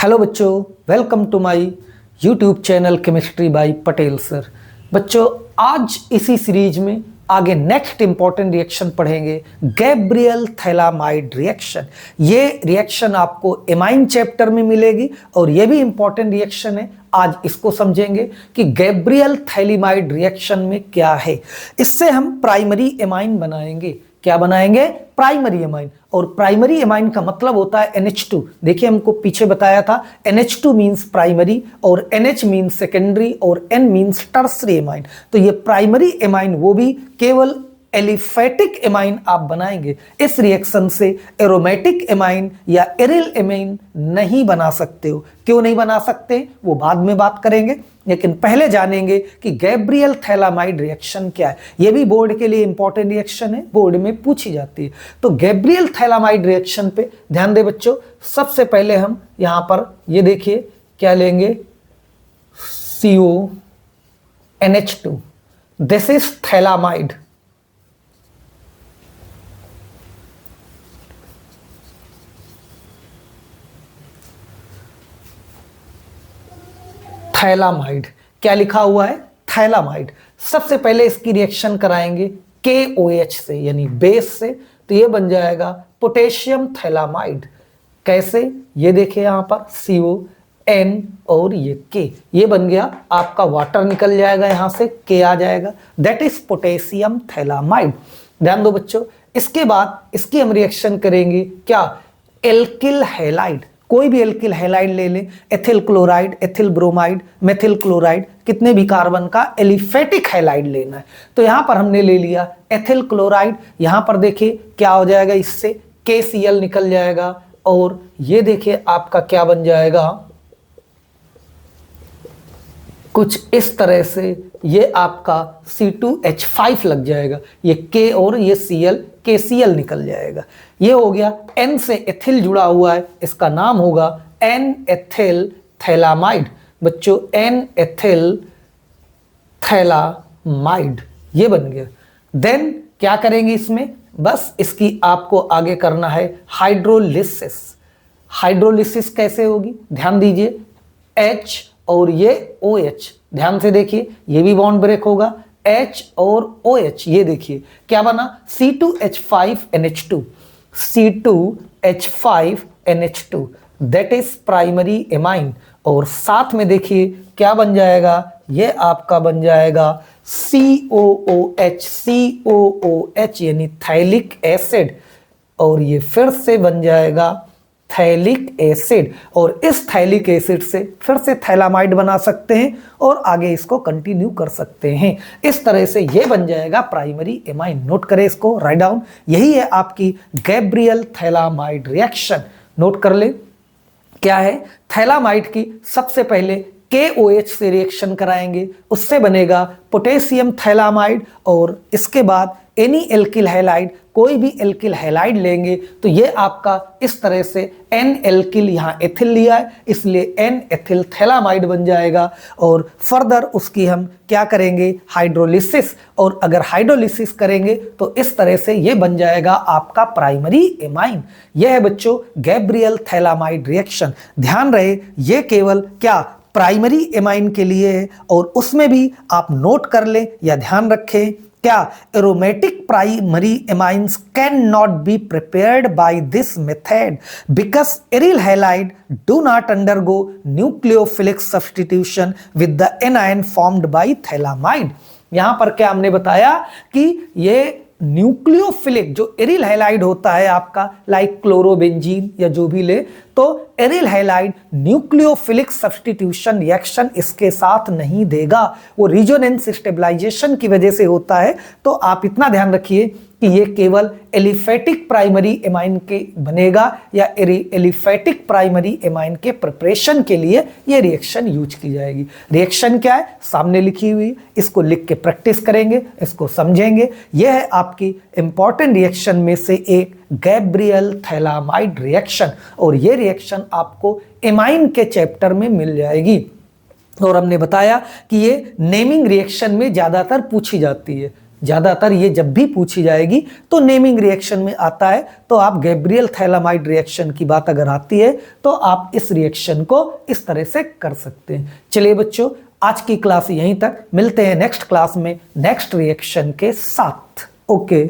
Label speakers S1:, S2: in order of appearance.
S1: Hello बच्चों, welcome to my YouTube channel chemistry by Patel sir. बच्चों, आज इसी सीरीज में आगे नेक्स्ट इंपॉर्टेंट रिएक्शन पढ़ेंगे, गैब्रियल थैलामाइड रिएक्शन। ये रिएक्शन आपको एमाइन चैप्टर में मिलेगी और ये भी इंपॉर्टेंट रिएक्शन है। आज इसको समझेंगे कि गैब्रियल थैलामाइड रिएक्शन में क्या है। इससे हम प्राइमरी एमाइन बनाएंगे। क्या बनाएंगे? Primary amine. और प्राइमरी एमाइन का मतलब होता है NH2। देखिए, हमको पीछे बताया था NH2 मीन्स प्राइमरी और NH मीन्स सेकेंडरी और N मीन्स टर्सरी एमाइन। तो ये प्राइमरी एमाइन, वो भी केवल एलिफेटिक एमाइन आप बनाएंगे। इस रिएक्शन से एरोमेटिक एमाइन या एरिल एमाइन नहीं बना सकते हो। क्यों नहीं बना सकते, वो बाद में बात करेंगे, लेकिन पहले जानेंगे कि गैब्रियल थैलामाइड रिएक्शन क्या है। ये भी बोर्ड के लिए इंपॉर्टेंट रिएक्शन है, बोर्ड में पूछी जाती है। तो गैब्रियल थैलामाइड रिएक्शन पे ध्यान दे बच्चों। सबसे पहले हम यहां पर ये देखिए क्या लेंगे, CONH2। This is phthalimide. Phthalimide, क्या लिखा हुआ है? थैलामाइड। सबसे पहले इसकी रिएक्शन कराएंगे KOH से, यानी बेस से। तो ये बन जाएगा पोटेशियम थैलामाइड। कैसे? ये देखिए यहां पर CON और ये K, ये बन गया आपका वाटर, निकल जाएगा यहां से, K आ जाएगा। That is potassium phthalimide. ध्यान दो बच्चों। इसके बाद इसकी हम रिएक्शन करेंगे क्या? Alkyl halide. कोई भी एल्किल हैलाइड ले लें, ethyl chloride, ethyl bromide, methyl chloride, कितने भी कार्बन का एलिफेटिक हैलाइड लेना है। तो यहां पर हमने ले लिया एथिल क्लोराइड। यहां पर देखिए क्या हो जाएगा, इससे KCl निकल जाएगा और ये देखिए आपका क्या बन जाएगा, कुछ इस तरह से ये आपका C2H5 लग जाएगा। ये K और ये Cl, KCl निकल जाएगा। ये हो गया। N से एथिल जुड़ा हुआ है, इसका नाम होगा N-एथिल थैलामाइड। बच्चों, N-एथिल थैलामाइड ये बन गया। देन क्या करेंगे इसमें? बस इसकी आपको आगे करना है हाइड्रोलिसिस। हाइड्रोलिसिस कैसे होगी? ध्यान दीजिए, H और ये OH, ध्यान से देखिए, ये भी बॉन्ड ब्रेक होगा। H और OH, ये देखिए क्या बना, C2H5NH2। C2H5NH2 that is primary amine. और साथ में देखिए क्या बन जाएगा, ये आपका बन जाएगा COOH यानी थैलिक एसिड। और ये फिर से बन जाएगा थैलिक एसिड। और इस थैलिक एसिड से फिर से थैलामाइड बना सकते हैं और आगे इसको कंटिन्यू कर सकते हैं। इस तरह से ये बन जाएगा प्राइमरी एमाइन। नोट करें इसको, राइट डाउन। यही है आपकी गैब्रियल थैलामाइड रिएक्शन। नोट कर ले क्या है। थैलामाइड की सबसे पहले KOH से रिएक्शन कराएंगे, उससे बनेगा पोटेशियम थैलामाइड। और इसके बाद एनी एल्किल हैलाइड, कोई भी एल्किल हैलाइड लेंगे तो ये आपका इस तरह से N एल्किल, यहाँ एथिल लिया है इसलिए N एथिल थैलामाइड बन जाएगा। और फर्दर उसकी हम क्या करेंगे, हाइड्रोलिसिस। और अगर हाइड्रोलिसिस करेंगे तो इस तरह से ये बन जाएगा आपका प्राइमरी एमाइन। यह है बच्चों गैब्रियल थैलामाइड रिएक्शन। ध्यान रहे, ये केवल क्या प्राइमरी एमाइन के लिए है। और उसमें भी आप नोट कर लें या ध्यान रखें, क्या aromatic primary amines can not be prepared by this method because aryl halide do not undergo nucleophilic substitution with the anion formed by phthalimide. यहां पर क्या हमने बताया कि ये न्यूक्लियोफिलिक जो एरिल हैलाइड होता है आपका, लाइक क्लोरोबेंजीन या जो भी ले, तो aryl halide nucleophilic substitution reaction इसके साथ नहीं देगा। वो रिजोनेंस स्टेबलाइजेशन की वजह से होता है। तो आप इतना ध्यान रखिए कि ये केवल एलिफेटिक प्राइमरी एमाइन के बनेगा या एलिफेटिक प्राइमरी एमाइन के प्रिपरेशन के लिए ये रिएक्शन यूज की जाएगी। रिएक्शन क्या है सामने लिखी हुई, इसको लिख के प्रैक्टिस करेंगे, इसको समझेंगे। यह है आपकी इंपॉर्टेंट रिएक्शन में से एक गैब्रियल थैलामाइड रिएक्शन। और ये रिएक्शन आपको एमाइन के चैप्टर में मिल जाएगी। और हमने बताया कि ये नेमिंग रिएक्शन में ज्यादातर पूछी जाती है। ज़्यादातर ये जब भी पूछी जाएगी तो नेमिंग रिएक्शन में आता है, तो आप गैब्रियल थैलामाइड रिएक्शन की बात अगर आती है तो आप इस रिएक्शन को इस तरह से कर सकते हैं। चलिए बच्चों, आज की क्लास यहीं तक, मिलते हैं नेक्स्ट क्लास में नेक्स्ट रिएक्शन के साथ। ओके।